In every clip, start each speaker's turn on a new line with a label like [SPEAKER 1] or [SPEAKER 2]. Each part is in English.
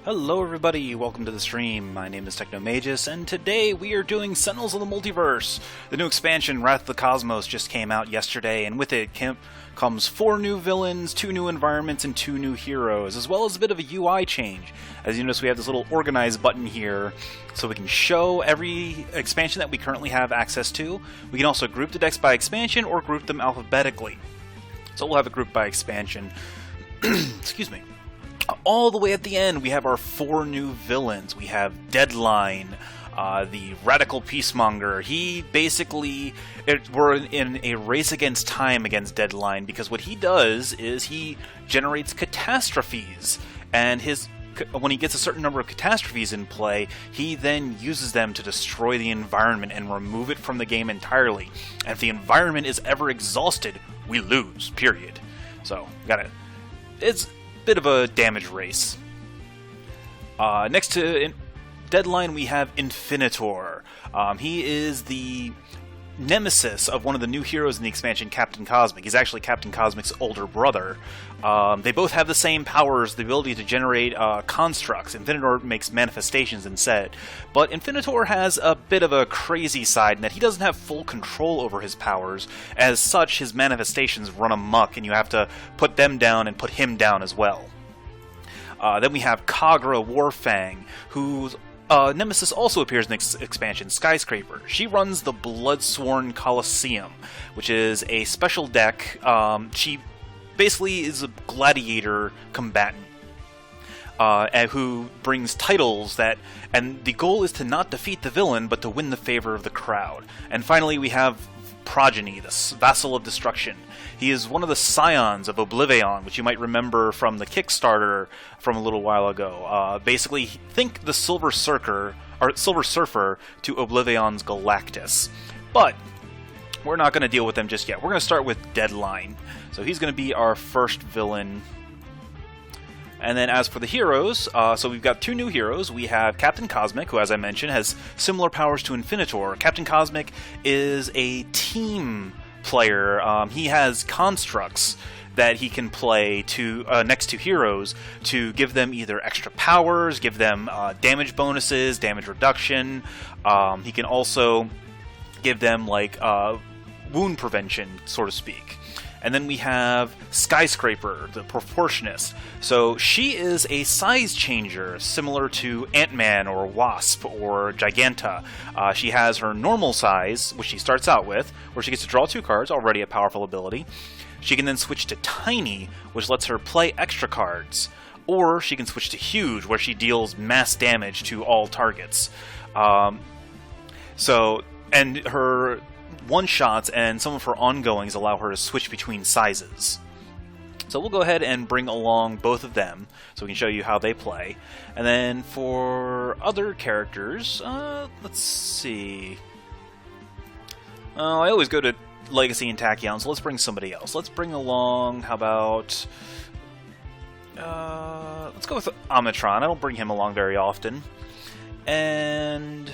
[SPEAKER 1] Hello everybody, welcome to the stream. My name is Technomagus, and today we are doing Sentinels of the Multiverse. The new expansion, Wrath of the Cosmos, just came out yesterday, and with it comes 4 new villains, 2 new environments, and 2 new heroes, as well as a bit of a UI change. As you notice, we have this little organize button here, so we can show every expansion that we currently have access to. We can also group the decks by expansion, or group them alphabetically. So we'll have it grouped by expansion. Excuse me. All the way at the end, we have our 4 new villains. We have Deadline, the Radical Peacemonger. He basically... we're in a race against time against Deadline, because what he does is he generates catastrophes. And when he gets a certain number of catastrophes in play, he then uses them to destroy the environment and remove it from the game entirely. And if the environment is ever exhausted, we lose, period. So, it's bit of a damage race. Next to Deadline, we have Infinitor. He is the nemesis of one of the new heroes in the expansion, Captain Cosmic. He's actually Captain Cosmic's older brother. They both have the same powers, the ability to generate constructs. Infinitor makes manifestations instead. But Infinitor has a bit of a crazy side in that he doesn't have full control over his powers. As such, his manifestations run amok, and you have to put them down and put him down as well. Then we have Kagra Warfang, whose nemesis also appears in this expansion, Skyscraper. She runs the Bloodsworn Colosseum, which is a special deck. She basically is a gladiator combatant who brings titles and the goal is to not defeat the villain, but to win the favor of the crowd. And finally, we have Progeny, the Vassal of Destruction. He is one of the scions of Oblivion, which you might remember from the Kickstarter from a little while ago. Basically, think the Silver Surfer to Oblivion's Galactus. But we're not going to deal with them just yet. We're going to start with Deadline. So he's going to be our first villain. And then as for the heroes, so we've got 2 new heroes. We have Captain Cosmic, who, as I mentioned, has similar powers to Infinitor. Captain Cosmic is a team player. He has constructs that he can play next to heroes to give them either extra powers, give them damage bonuses, damage reduction. He can also give them wound prevention, so to speak. And then we have Skyscraper, the Proportionist. So she is a size changer, similar to Ant-Man or Wasp or Giganta. She has her normal size, which she starts out with, where she gets to draw 2 cards, already a powerful ability. She can then switch to Tiny, which lets her play extra cards. Or she can switch to Huge, where she deals mass damage to all targets. And her one-shots and some of her ongoings allow her to switch between sizes. So we'll go ahead and bring along both of them so we can show you how they play. And then for other characters, let's see. I always go to Legacy and Tachyon, so let's bring somebody else. Let's bring along, how about... let's go with Omnitron. I don't bring him along very often. And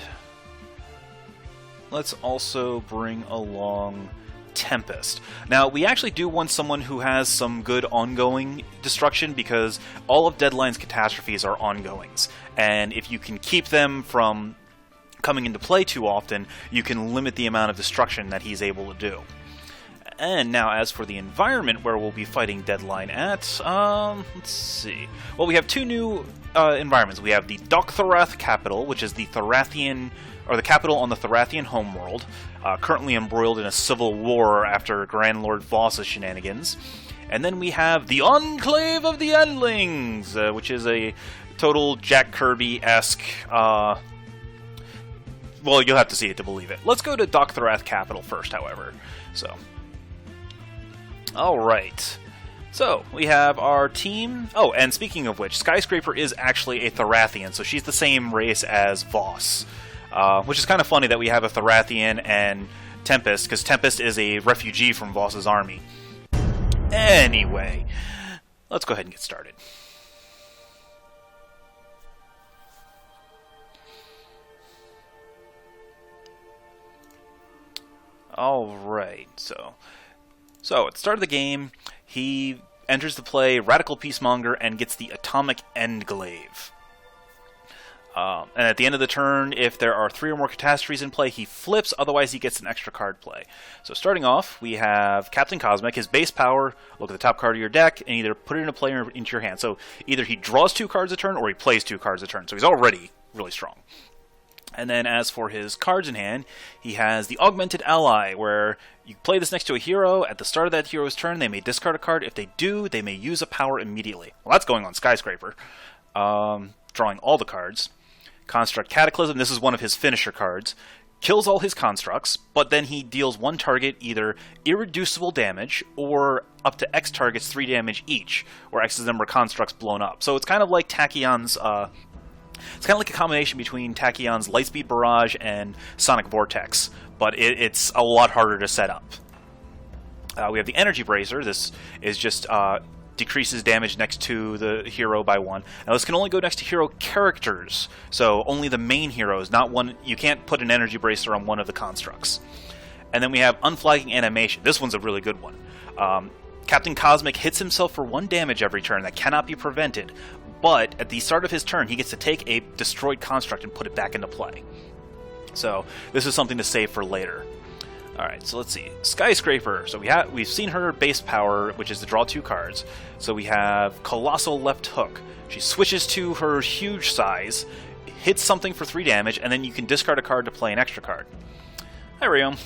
[SPEAKER 1] let's also bring along Tempest. Now, we actually do want someone who has some good ongoing destruction, because all of Deadline's catastrophes are ongoings. And if you can keep them from coming into play too often, you can limit the amount of destruction that he's able to do. And now, as for the environment where we'll be fighting Deadline at, let's see. Well, we have 2 new environments. We have the Dok'Tharath capital, which is the the capital on the Thorathian homeworld, currently embroiled in a civil war after Grand Lord Voss's shenanigans. And then we have the Enclave of the Endlings, which is a total Jack Kirby-esque... well, you'll have to see it to believe it. Let's go to Dok'Tharath capital first, however. Alright. So, we have our team... Oh, and speaking of which, Skyscraper is actually a Thorathian, so she's the same race as Voss. Which is kind of funny that we have a Thorathian and Tempest, because Tempest is a refugee from Voss's army. Anyway, let's go ahead and get started. Alright, so at the start of the game, he enters the play Radical Peacemonger and gets the Atomic Endglaive. And at the end of the turn, if there are 3 or more catastrophes in play, he flips, otherwise he gets an extra card play. So starting off, we have Captain Cosmic. His base power, look at the top card of your deck, and either put it into play or into your hand. So either he draws 2 cards a turn, or he plays 2 cards a turn. So he's already really strong. And then as for his cards in hand, he has the Augmented Ally, where you play this next to a hero. At the start of that hero's turn, they may discard a card. If they do, they may use a power immediately. Well, that's going on Skyscraper. Drawing all the cards. Construct Cataclysm, this is one of his finisher cards. Kills all his constructs, but then he deals 1 target either irreducible damage or up to X targets 3 damage each, where X is the number of constructs blown up. So it's kind of like Tachyon's, it's kind of like a combination between Tachyon's Lightspeed Barrage and Sonic Vortex, but it's a lot harder to set up. We have the Energy Bracer. This is just decreases damage next to the hero by 1. Now this can only go next to hero characters, so only the main heroes, not one. You can't put an Energy Bracer on one of the constructs. And then we have Unflagging Animation. This one's a really good one. Captain Cosmic hits himself for 1 damage every turn that cannot be prevented, but at the start of his turn he gets to take a destroyed construct and put it back into play. So this is something to save for later. Alright, so let's see. Skyscraper. So we've seen her base power, which is to draw 2 cards. So we have Colossal Left Hook. She switches to her huge size, hits something for 3 damage, and then you can discard a card to play an extra card. Hi, Riom.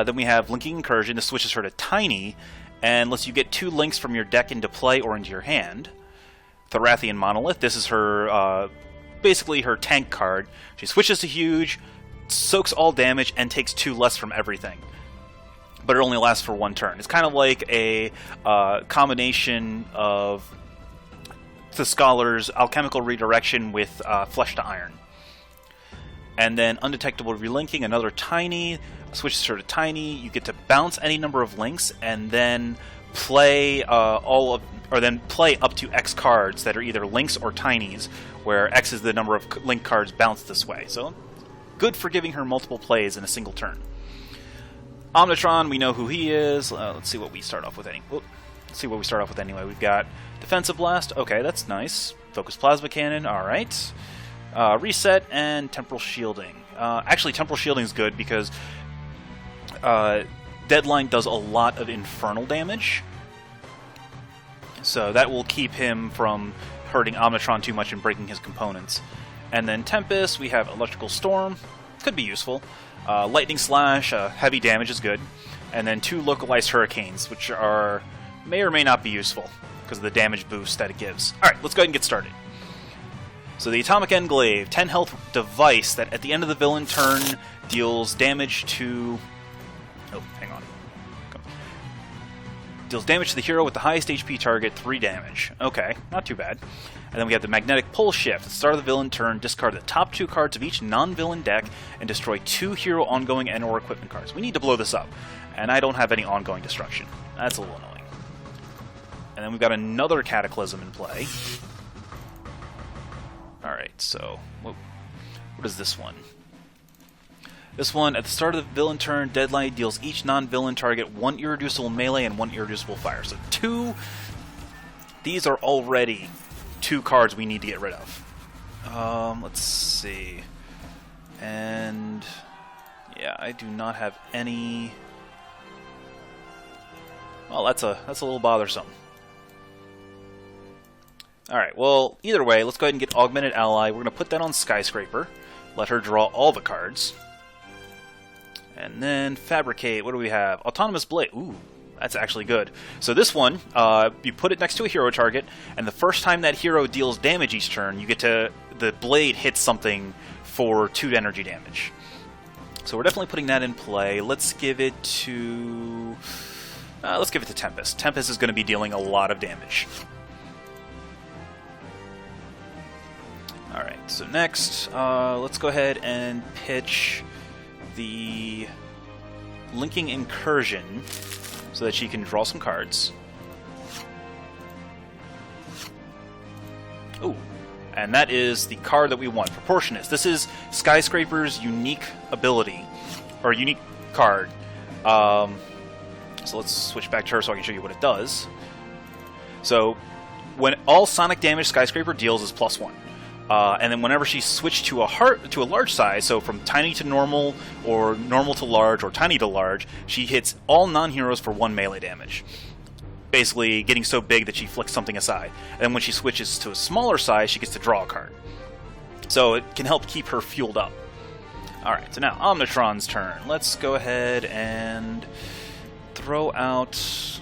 [SPEAKER 1] Then we have Linking Incursion. This switches her to Tiny, and lets you get 2 links from your deck into play or into your hand. Thorathian Monolith. This is her, basically her tank card. She switches to Huge, soaks all damage, and takes 2 less from everything. But it only lasts for 1 turn. It's kind of like a combination of the Scholar's Alchemical Redirection with Flesh to Iron. And then Undetectable Relinking, another Tiny, switches her to Tiny. You get to bounce any number of links, and then play play up to X cards that are either links or tinies, where X is the number of link cards bounced this way. So good for giving her multiple plays in a single turn. Omnitron, we know who he is. Let's see what we start off with. Anyway, we've got Defensive Blast. Okay, that's nice. Focus Plasma Cannon. All right. Reset and Temporal Shielding. Actually, Temporal Shielding is good because Deadline does a lot of infernal damage, so that will keep him from hurting Omnitron too much and breaking his components. And then Tempest, we have Electrical Storm, could be useful. Lightning Slash, heavy damage is good. And then 2 Localized Hurricanes, which may or may not be useful because of the damage boost that it gives. Alright, let's go ahead and get started. So the Atomic Englaive, 10 health device that at the end of the villain turn deals damage to... Oh, hang on. Deals damage to the hero with the highest HP target, 3 damage. Okay, not too bad. And then we have the Magnetic Pole Shift. At the start of the villain turn, discard the top 2 cards of each non-villain deck and destroy 2 hero ongoing and or equipment cards. We need to blow this up, and I don't have any ongoing destruction. That's a little annoying. And then we've got another Cataclysm in play. Alright, so what is this one? This one, at the start of the villain turn, Deadline deals each non-villain target 1 irreducible melee and 1 irreducible fire. So 2, these are already 2 cards we need to get rid of. Let's see. And yeah, I do not have any. Well, that's a little bothersome. Alright, well, either way, let's go ahead and get Augmented Ally. We're going to put that on Skyscraper. Let her draw all the cards. And then Fabricate. What do we have? Autonomous Blade. Ooh, that's actually good. So this one, you put it next to a hero target, and the first time that hero deals damage each turn, you get to... the blade hits something for 2 energy damage. So we're definitely putting that in play. Let's give it to... Tempest. Tempest is going to be dealing a lot of damage. Alright, so next, let's go ahead and pitch the Linking Incursion so that she can draw some cards. Ooh, and that is the card that we want, Proportionist. This is Skyscraper's unique ability, or unique card. So let's switch back to her so I can show you what it does. So, when all sonic damage Skyscraper deals is +1. And then whenever she switched to a large size, so from tiny to normal, or normal to large, or tiny to large, she hits all non-heroes for 1 melee damage. Basically getting so big that she flicks something aside. And then when she switches to a smaller size, she gets to draw a card. So it can help keep her fueled up. Alright, so now Omnitron's turn. Let's go ahead and throw out...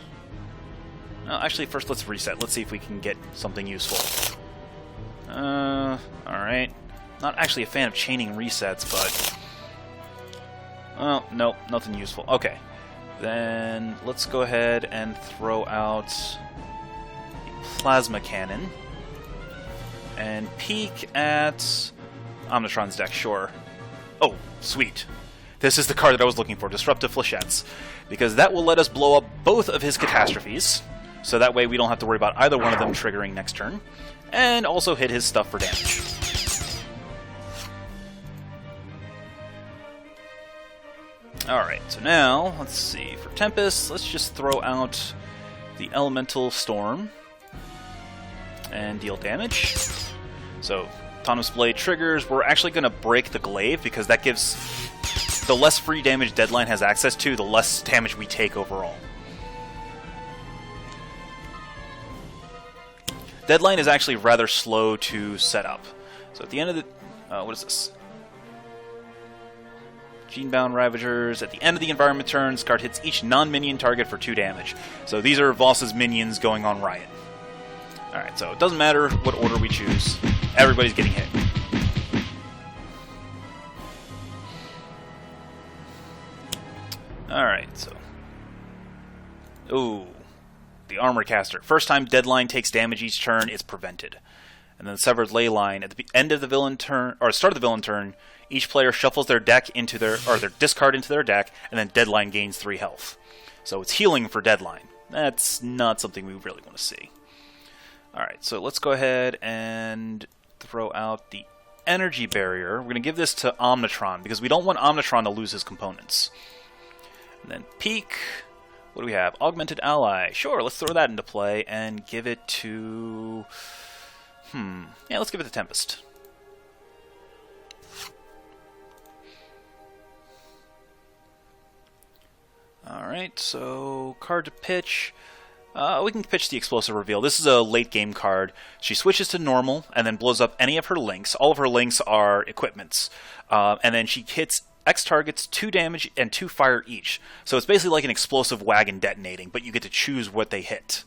[SPEAKER 1] No, actually, first let's reset. Let's see if we can get something useful. Alright. Not actually a fan of chaining resets, but... Oh, nope, nothing useful. Okay. Then let's go ahead and throw out the Plasma Cannon. And peek at Omnitron's deck, sure. Oh, sweet. This is the card that I was looking for, Disruptive Flechettes. Because that will let us blow up both of his catastrophes. So that way we don't have to worry about either one of them triggering next turn. And also hit his stuff for damage. Alright, so now, let's see. For Tempest, let's just throw out the Elemental Storm. And deal damage. So, Autonomous Blade triggers. We're actually going to break the Glaive, because that gives... The less free damage Deadline has access to, the less damage we take overall. Deadline is actually rather slow to set up. So at the end of the... what is this? Genebound Ravagers. At the end of the environment turn, this card hits each non-minion target for 2 damage. So these are Voss's minions going on Riot. Alright, so it doesn't matter what order we choose. Everybody's getting hit. Alright, so... Ooh. The Armor Caster. First time Deadline takes damage each turn, it's prevented. And then the Severed Leyline. At the end of the villain turn, or start of the villain turn, each player shuffles their deck into their discard into their deck, and then Deadline gains 3 health. So it's healing for Deadline. That's not something we really want to see. Alright, so let's go ahead and throw out the Energy Barrier. We're going to give this to Omnitron, because we don't want Omnitron to lose his components. And then Peek. What do we have? Augmented Ally. Sure, let's throw that into play and give it to... Yeah, let's give it to Tempest. Alright, so card to pitch. We can pitch the Explosive Reveal. This is a late game card. She switches to normal and then blows up any of her links. All of her links are equipments. And then she hits X targets 2 damage and 2 fire each. So it's basically like an explosive wagon detonating, but you get to choose what they hit.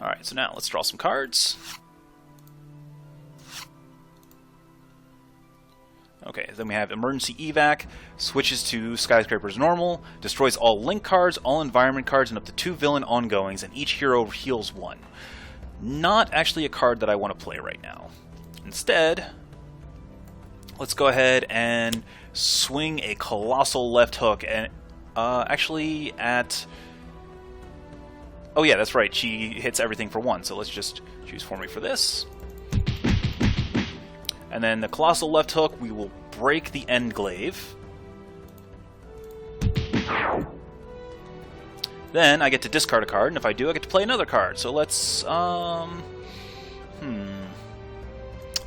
[SPEAKER 1] Alright, so now let's draw some cards. Okay, then we have Emergency Evac, switches to Skyscraper's normal, destroys all link cards, all environment cards, and up to 2 villain ongoings, and each hero heals 1. Not actually a card that I want to play right now. Instead, let's go ahead and swing a Colossal Left Hook, and actually at... Oh yeah, that's right, she hits everything for 1, so let's just choose for me for this. And then the Colossal Left Hook, we will break the Endglaive. Then I get to discard a card, and if I do, I get to play another card. So let's, well,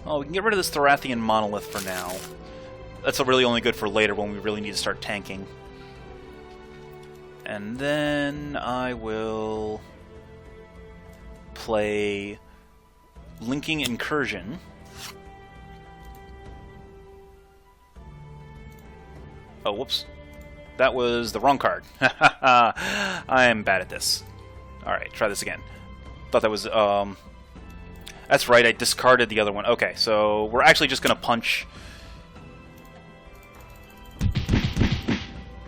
[SPEAKER 1] we can get rid of this Thorathian Monolith for now. That's really only good for later when we really need to start tanking. And then I will play Linking Incursion. Oh, whoops. That was the wrong card. I am bad at this. Alright, try this again. Thought that was, That's right, I discarded the other one. Okay, so we're actually just going to punch...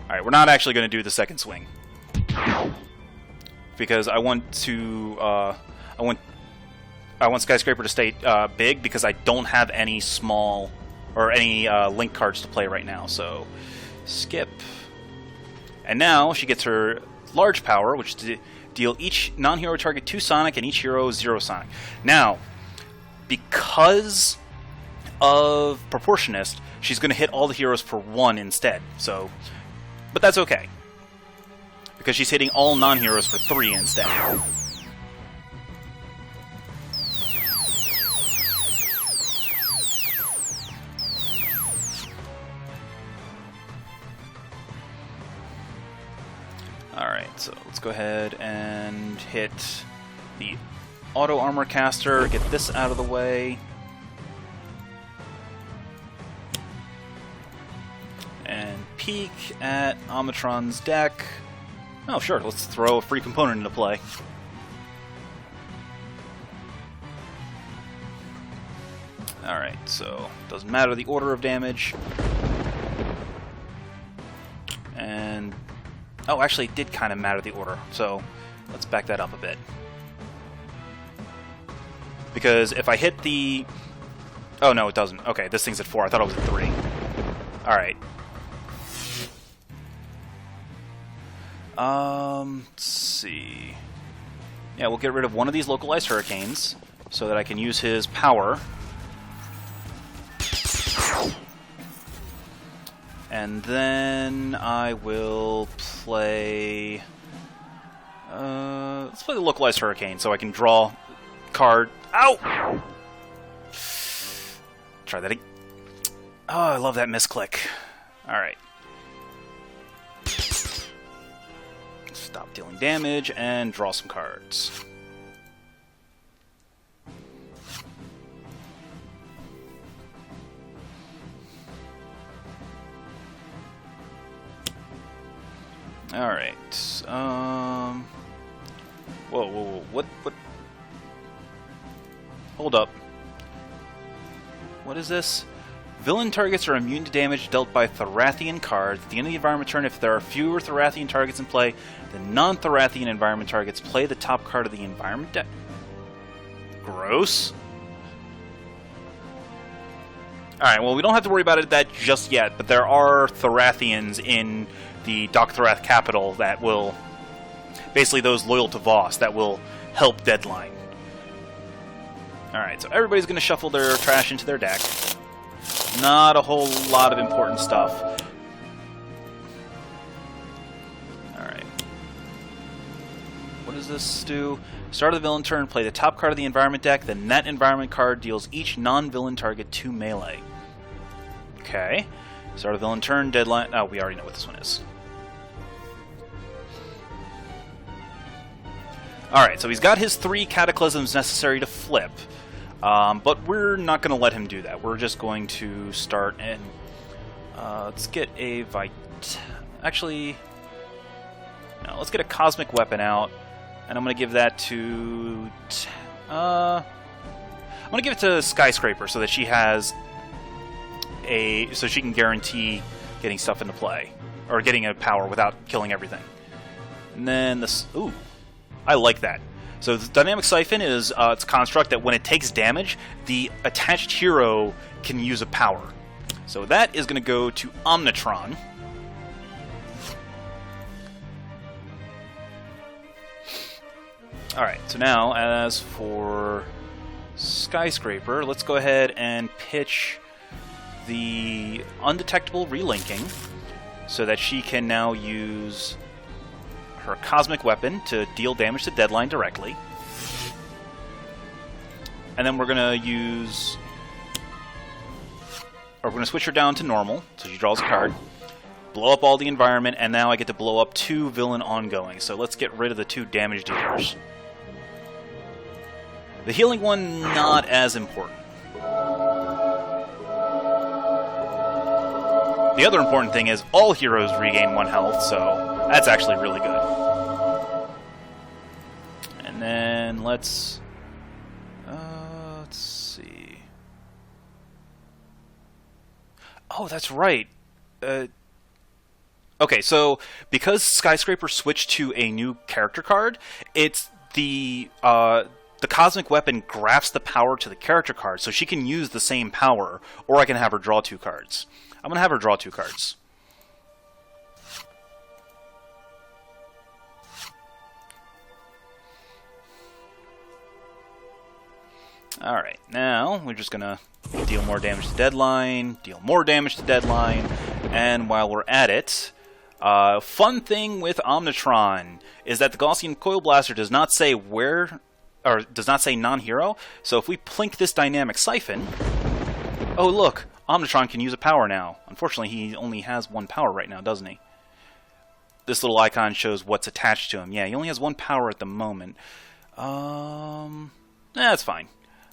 [SPEAKER 1] Alright, we're not actually going to do the second swing. Because I want to, I want Skyscraper to stay big, because I don't have any small... or any link cards to play right now, so... Skip. And now she gets her large power, which to deal each non-hero target 2 Sonic and each hero 0 Sonic. Now, because of Proportionist, she's going to hit all the heroes for 1 instead. So, but that's okay, because she's hitting all non-heroes for 3 instead. Alright, so let's go ahead and hit the auto armor caster, get this out of the way. And peek at Omnitron's deck. Oh, sure, let's throw a free component into play. Alright, so doesn't matter the order of damage. And oh, actually it did kind of matter the order, so let's back that up a bit. Because if I hit the... oh, no, it doesn't. Okay, this thing's at 4. I thought it was at 3. Alright. Let's see... yeah, we'll get rid of one of these localized hurricanes so that I can use his power. And then I will play... let's play the localized hurricane so I can draw card... ow! Try that again. Oh, I love that misclick. Alright. Stop dealing damage and draw some cards. Alright, whoa, what? Hold up. What is this? Villain targets are immune to damage dealt by Thorathian cards. At the end of the environment turn, if there are fewer Thorathian targets in play than non-Thorathian environment targets, play the top card of the environment deck. Gross. Alright, well, we don't have to worry about that just yet, but there are Thorathians in the Doctorath capital that will... basically those loyal to Voss that will help Deadline. Alright, so everybody's going to shuffle their trash into their deck. Not a whole lot of important stuff. Alright. What does this do? Start of the villain turn, play the top card of the environment deck, then that environment card deals each non-villain target 2 melee. Okay. Start of the villain turn, Deadline... oh, we already know what this one is. Alright, so he's got his 3 cataclysms necessary to flip. But we're not going to let him do that. We're just going to start and... let's get a actually... no, let's get a Cosmic Weapon out. And I'm going to give that to... I'm going to give it to Skyscraper so that she has a... so she can guarantee getting stuff into play. Or getting a power without killing everything. And then this... ooh. I like that. So the Dynamic Siphon is it's a construct that when it takes damage, the attached hero can use a power. So that is going to go to Omnitron. Alright, so now as for Skyscraper, let's go ahead and pitch the Undetectable Relinking so that she can now use her Cosmic Weapon to deal damage to Deadline directly. And then we're going to use... or we're going to switch her down to normal, so she draws a card. Blow up all the environment, and now I get to blow up 2 villain ongoing. So let's get rid of the 2 damage dealers. The healing one, not as important. The other important thing is all heroes regain 1 health, so that's actually really good. And then let's see. Oh, that's right. Okay, so because Skyscraper switched to a new character card, it's the Cosmic Weapon grafts the power to the character card, so she can use the same power, or I can have her draw 2 cards. I'm going to have her draw 2 cards. Alright, now we're just going to deal more damage to Deadline, deal more damage to Deadline, and while we're at it, fun thing with Omnitron is that the Gaussian Coil Blaster does not say where, or does not say non-hero, so if we plink this Dynamic Siphon, oh look, Omnitron can use a power now. Unfortunately, he only has 1 power right now, doesn't he? this little icon shows what's attached to him. Yeah, he only has 1 power at the moment. That's fine.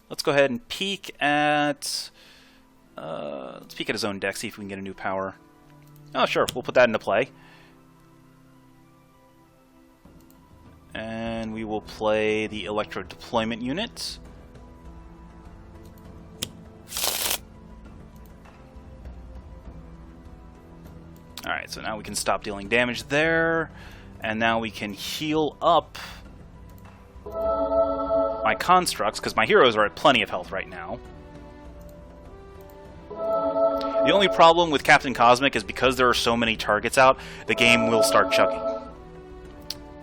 [SPEAKER 1] Let's go ahead and peek at... let's peek at his own deck, see if we can get a new power. Oh, sure, we'll put that into play. And we will play the Electro Deployment Unit. Alright, so now we can stop dealing damage there. And now we can heal up my constructs, because my heroes are at plenty of health right now. The only problem with Captain Cosmic is because there are so many targets out, the game will start chugging.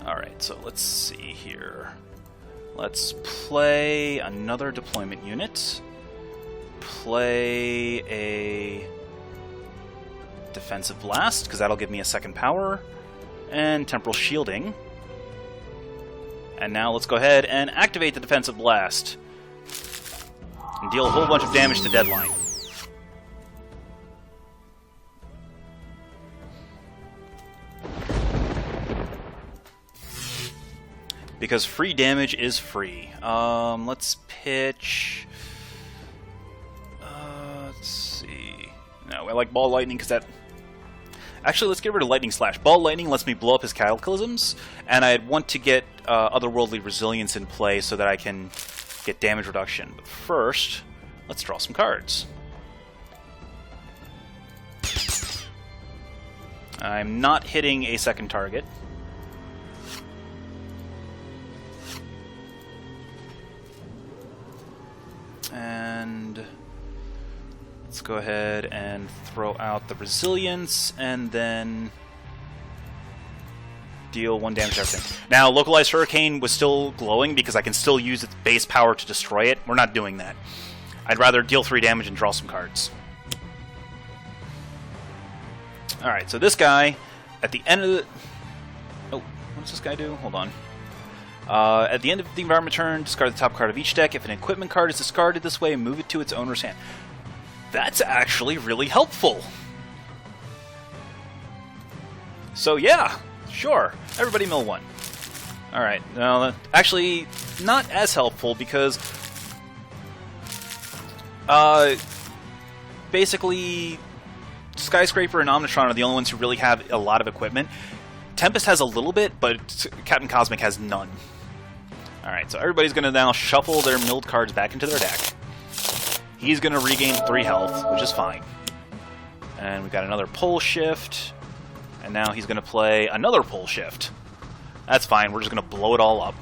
[SPEAKER 1] Alright, so let's see here. Let's play another deployment unit. Play a defensive blast, because that'll give me a 2nd power. And temporal shielding. And now let's go ahead and activate the defensive blast. And deal a whole bunch of damage to Deadline. Because free damage is free. Let's pitch... let's see... No, I like Ball Lightning because that... Actually, let's get rid of Lightning Slash. Ball Lightning lets me blow up his Cataclysms, and I'd want to get Otherworldly Resilience in play so that I can get damage reduction. But first, let's draw some cards. I'm not hitting a 2nd target. And let's go ahead and throw out the Resilience, and then deal 1 damage to everything. Now, Localized Hurricane was still glowing because I can still use its base power to destroy it. We're not doing that. I'd rather deal 3 damage and draw some cards. Alright, so this guy, at the end of the... Oh, what does this guy do? Hold on. At the end of the environment turn, discard the top card of each deck. If an equipment card is discarded this way, move it to its owner's hand. That's actually really helpful. So yeah, sure. Everybody mill 1. Alright, now actually not as helpful because basically Skyscraper and Omnitron are the only ones who really have a lot of equipment. Tempest has a little bit, but Captain Cosmic has none. Alright, so everybody's going to now shuffle their milled cards back into their deck. He's going to regain 3 health, which is fine. And we've got another Pole Shift. And now he's going to play another Pole Shift. That's fine, we're just going to blow it all up.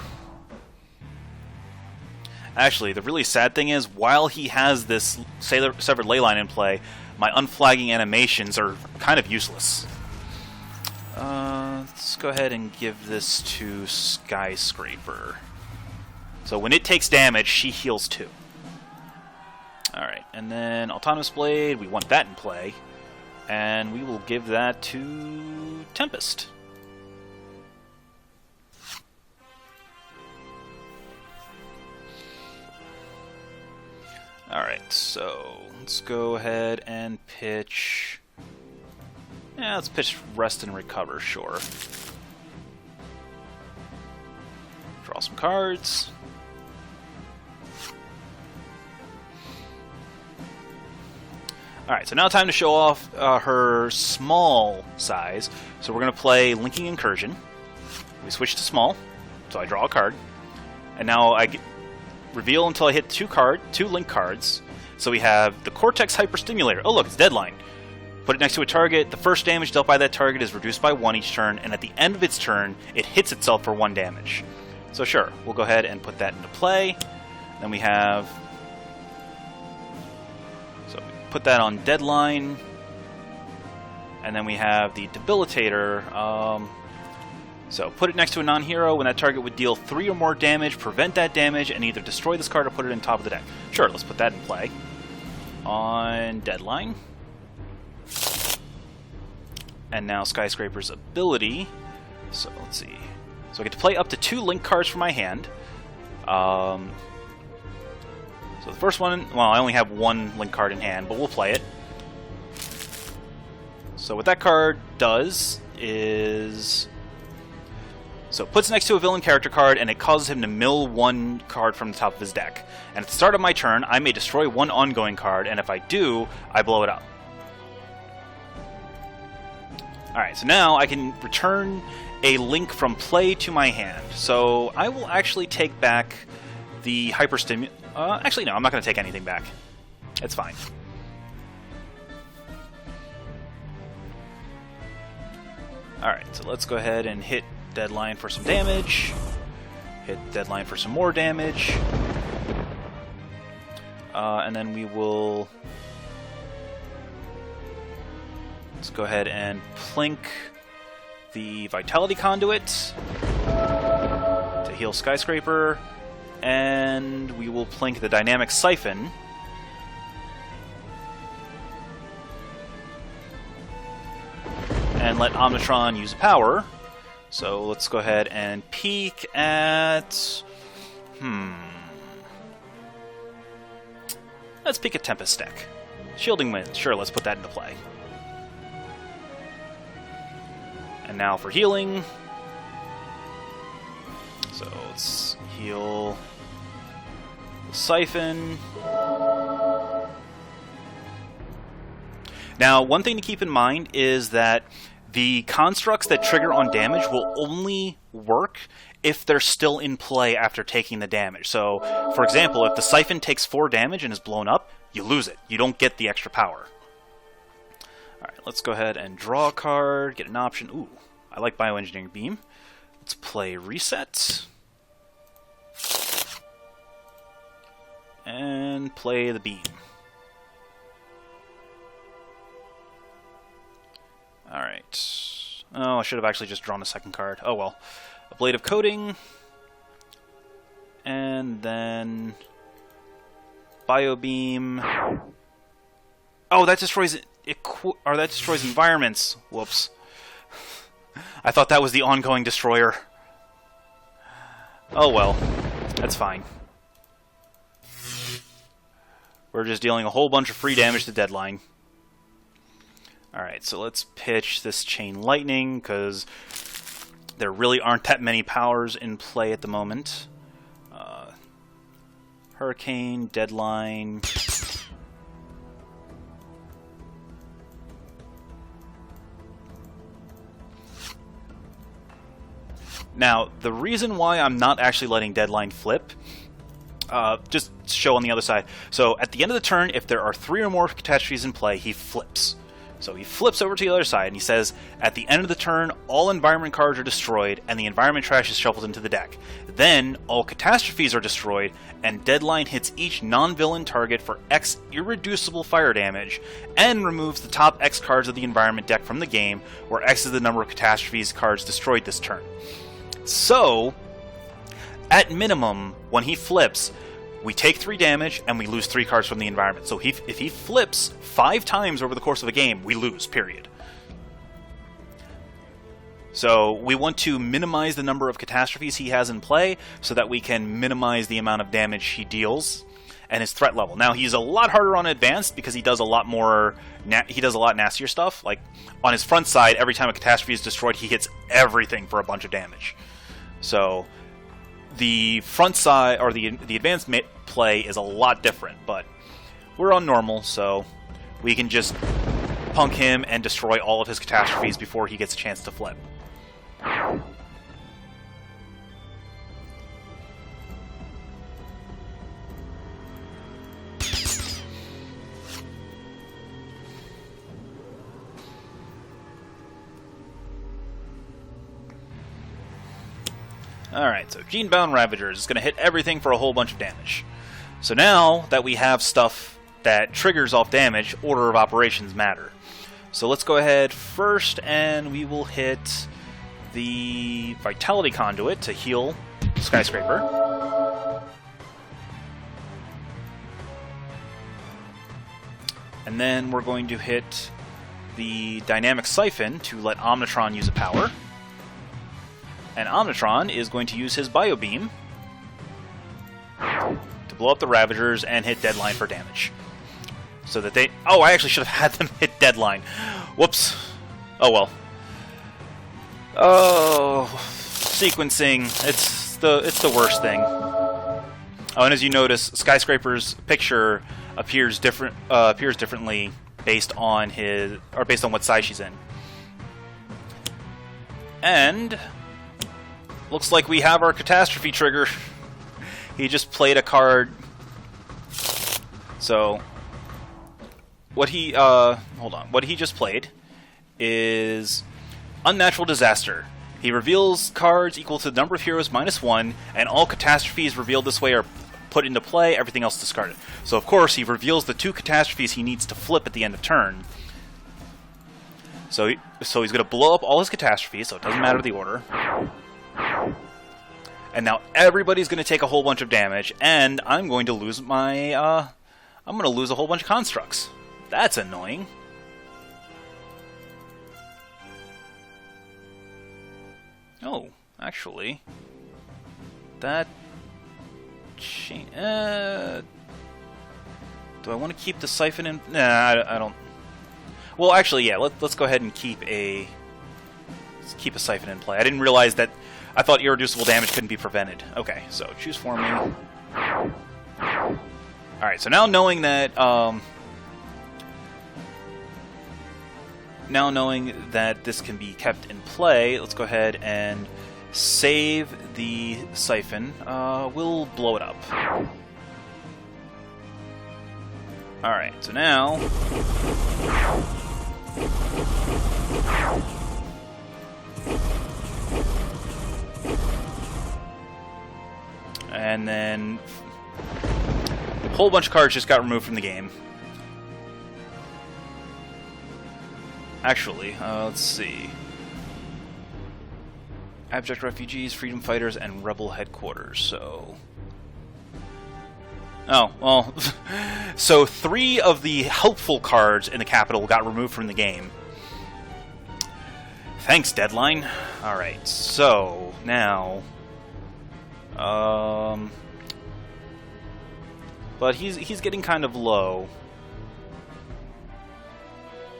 [SPEAKER 1] Actually, the really sad thing is, while he has this Severed Leyline in play, my unflagging animations are kind of useless. Let's go ahead and give this to Skyscraper. So when it takes damage, she heals 2. Alright, and then Autonomous Blade, we want that in play. And we will give that to Tempest. Alright, so let's go ahead and pitch... Yeah, let's pitch Rest and Recover, sure. Draw some cards. Alright, so now time to show off her small size. So we're going to play Linking Incursion. We switch to small, so I draw a card. And now I reveal until I hit 2 link cards. So we have the Cortex Hyperstimulator. Oh look, it's Deadline. Put it next to a target. The first damage dealt by that target is reduced by 1 each turn, and at the end of its turn, it hits itself for 1 damage. So sure, we'll go ahead and put that into play. Then we have... So we put that on Deadline. And then we have the Debilitator. So put it next to a non-hero. When that target would deal 3 or more damage, prevent that damage, and either destroy this card or put it on top of the deck. Sure, let's put that in play. On Deadline. And now Skyscraper's ability. So let's see. So I get to play up to 2 link cards from my hand. So the first one, well, I only have 1 link card in hand, but we'll play it. So what that card does is... So, puts next to a villain character card, and it causes him to mill one card from the top of his deck. And at the start of my turn, I may destroy one ongoing card, and if I do, I blow it up. Alright, so now I can return a link from play to my hand. So, I will actually take back the Hyperstimu... actually, no, I'm not going to take anything back. It's fine. Alright, so let's go ahead and hit Deadline for some damage. Hit Deadline for some more damage. And then we will... Let's go ahead and plink the Vitality Conduit to heal Skyscraper. And we will plink the Dynamic Siphon. And let Omnitron use power. So let's go ahead and peek at... Let's peek at Tempest deck. Shielding Wind. Sure, let's put that into play. And now for healing. So let's heal the Siphon. Now, one thing to keep in mind is that the constructs that trigger on damage will only work if they're still in play after taking the damage. So, for example, if the Siphon takes 4 damage and is blown up, you lose it. You don't get the extra power. Alright, let's go ahead and draw a card, get an option. Ooh, I like Bioengineering Beam. Let's play Reset. And play the Beam. Alright. Oh, I should have actually just drawn a second card. Oh well. A Blade of Coating. And then... Biobeam. Oh, that destroys... that destroys environments. Whoops. I thought that was the ongoing destroyer. Oh well. That's fine. We're just dealing a whole bunch of free damage to Deadline. Alright, so let's pitch this Chain Lightning, because there really aren't that many powers in play at the moment. Hurricane, Deadline... Now, the reason why I'm not actually letting Deadline flip... just show on the other side. So, at the end of the turn, if there are 3 or more catastrophes in play, he flips. So he flips over to the other side, and he says, at the end of the turn, all environment cards are destroyed, and the environment trash is shuffled into the deck. Then, all catastrophes are destroyed, and Deadline hits each non-villain target for X irreducible fire damage, and removes the top X cards of the environment deck from the game, where X is the number of catastrophes cards destroyed this turn. So, at minimum, when he flips, we take 3 damage, and we lose 3 cards from the environment. So if he flips 5 times over the course of a game, we lose, period. So we want to minimize the number of catastrophes he has in play, so that we can minimize the amount of damage he deals, and his threat level. Now, he's a lot harder on Advanced, because he does a lot more... he does a lot nastier stuff. Like, on his front side, every time a catastrophe is destroyed, he hits everything for a bunch of damage. So... the front side, or the advanced play is a lot different, but we're on normal, so we can just punk him and destroy all of his catastrophes before he gets a chance to flip. Alright, so Genebound Ravagers is going to hit everything for a whole bunch of damage. So now that we have stuff that triggers off damage, order of operations matter. So let's go ahead first, and we will hit the Vitality Conduit to heal Skyscraper. And then we're going to hit the Dynamic Siphon to let Omnitron use a power. And Omnitron is going to use his Biobeam to blow up the Ravagers and hit Deadline for damage. So that they... Oh, I actually should have had them hit Deadline. Whoops. Oh well. Oh, sequencing. It's the worst thing. Oh, and as you notice, Skyscraper's picture appears differently based on what size she's in. And looks like we have our catastrophe trigger. He just played a card. So what he What he just played is Unnatural Disaster. He reveals cards equal to the number of heroes -1, and all catastrophes revealed this way are put into play, everything else discarded. So of course he reveals the 2 catastrophes he needs to flip at the end of turn. So he's going to blow up all his catastrophes, so it doesn't matter the order. And now everybody's going to take a whole bunch of damage, and I'm going to lose my I'm going to lose a whole bunch of constructs. That's annoying. Oh, actually, that do I want to keep the siphon in? Nah, I don't. Well, actually, yeah. Let's go ahead and keep a siphon in play. I didn't realize that. I thought irreducible damage couldn't be prevented. Okay, so choose for me. All right. So now knowing that, this can be kept in play, let's go ahead and save the siphon. We'll blow it up. Alright, so now and then a whole bunch of cards just got removed from the game. Actually, let's see. Abject Refugees, Freedom Fighters, and Rebel Headquarters, so... Oh, well... So 3 of the helpful cards in the capital got removed from the game. Thanks, Deadline. Alright, so... Now... But he's getting kind of low.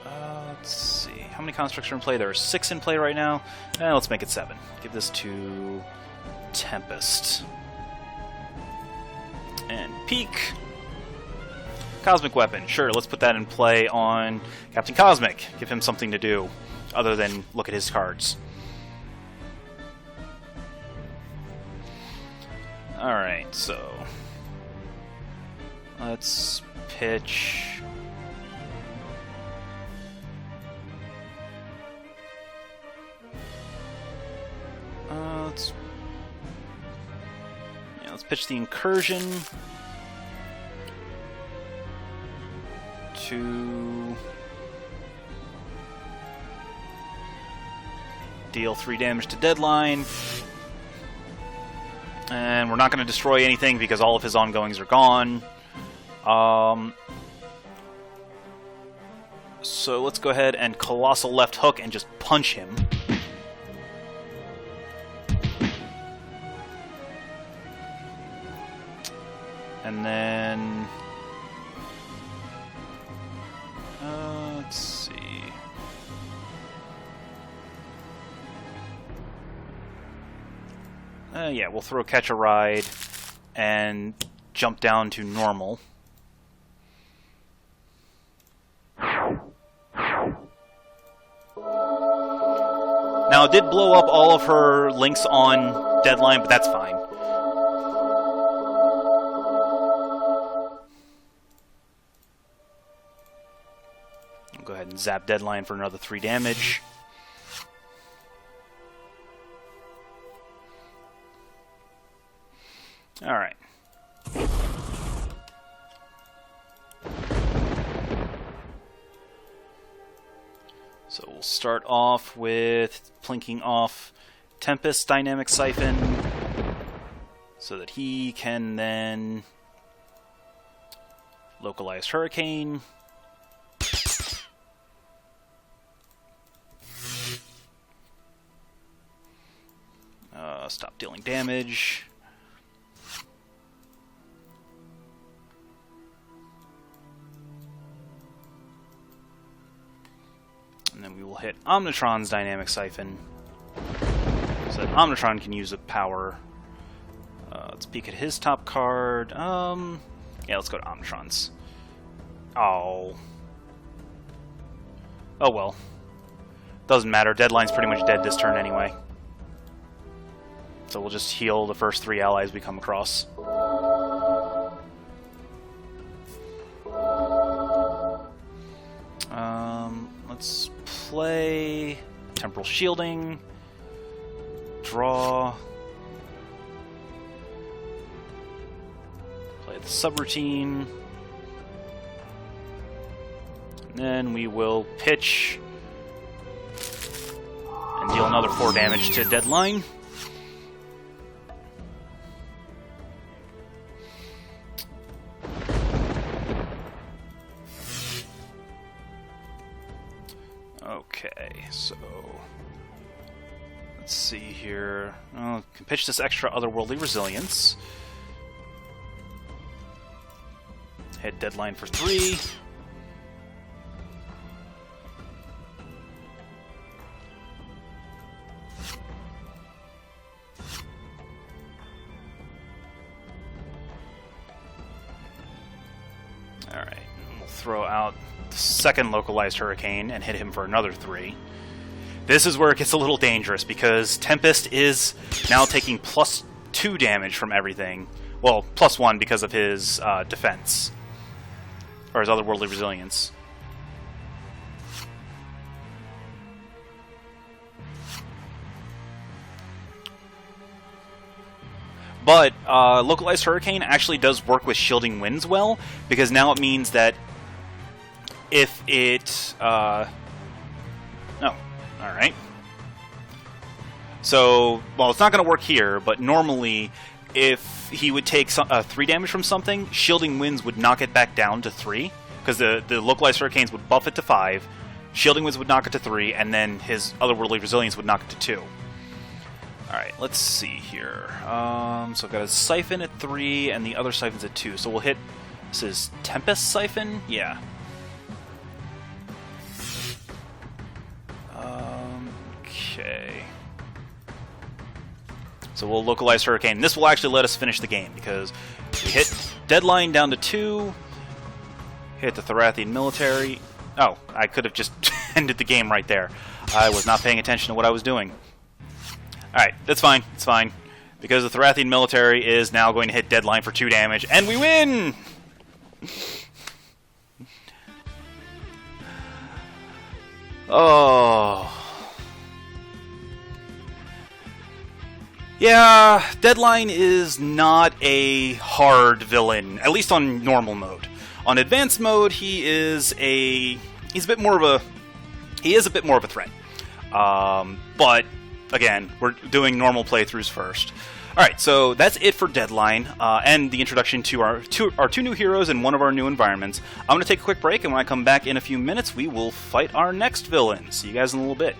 [SPEAKER 1] Let's see. How many constructs are in play? There are 6 in play right now. Let's make it 7. Give this to Tempest. And Peak. Cosmic Weapon. Sure, let's put that in play on Captain Cosmic. Give him something to do other than look at his cards. Alright, so... Let's pitch... Let's pitch the Incursion to deal 3 damage to Deadline. And we're not going to destroy anything because all of his ongoings are gone. So let's go ahead and Colossal Left Hook and just punch him. And then... let's see... yeah, we'll throw Catch a Ride and jump down to normal. Now, it did blow up all of her links on Deadline, but that's fine. Go ahead and zap Deadline for another 3 damage. Alright. So we'll start off with plinking off Tempest Dynamic Siphon so that he can then localize Hurricane. Stop dealing damage. And then we will hit Omnitron's Dynamic Siphon. So that Omnitron can use a power. Let's peek at his top card. Yeah, let's go to Omnitron's. Oh. Oh well. Doesn't matter. Deadline's pretty much dead this turn anyway. So we'll just heal the first 3 allies we come across. Let's play Temporal Shielding. Draw. Play the subroutine. And then we will pitch and deal another 4 damage to Deadline. Okay, so let's see here. Oh, can pitch this extra Otherworldly Resilience. Hit Deadline for 3. Alright, we'll throw out the second Localized Hurricane and hit him for another 3. This is where it gets a little dangerous, because Tempest is now taking +2 damage from everything. Well, +1 because of his defense. Or his Otherworldly Resilience. But Localized Hurricane actually does work with Shielding Winds well, because now it means that if it... Oh, alright. So, well, it's not going to work here, but normally if he would take 3 damage from something, Shielding Winds would knock it back down to 3, because the Localized Hurricanes would buff it to 5, Shielding Winds would knock it to 3, and then his Otherworldly Resilience would knock it to 2. Alright, let's see here. So I've got a Siphon at 3, and the other Siphon's at 2. So we'll hit... This is Tempest Siphon? Yeah. Okay. So we'll Localize Hurricane. This will actually let us finish the game, because we hit Deadline down to 2, hit the Thorathian Military... Oh, I could have just ended the game right there. I was not paying attention to what I was doing. Alright, that's fine. It's fine. Because the Thorathian Military is now going to hit Deadline for 2 damage, and we win! Oh. Yeah, Deadline is not a hard villain, at least on normal mode. On advanced mode, he's a bit more of a threat. But again, we're doing normal playthroughs first. Alright, so that's it for Deadline, and the introduction to our two new heroes and one of our new environments. I'm going to take a quick break, and when I come back in a few minutes, we will fight our next villain. See you guys in a little bit.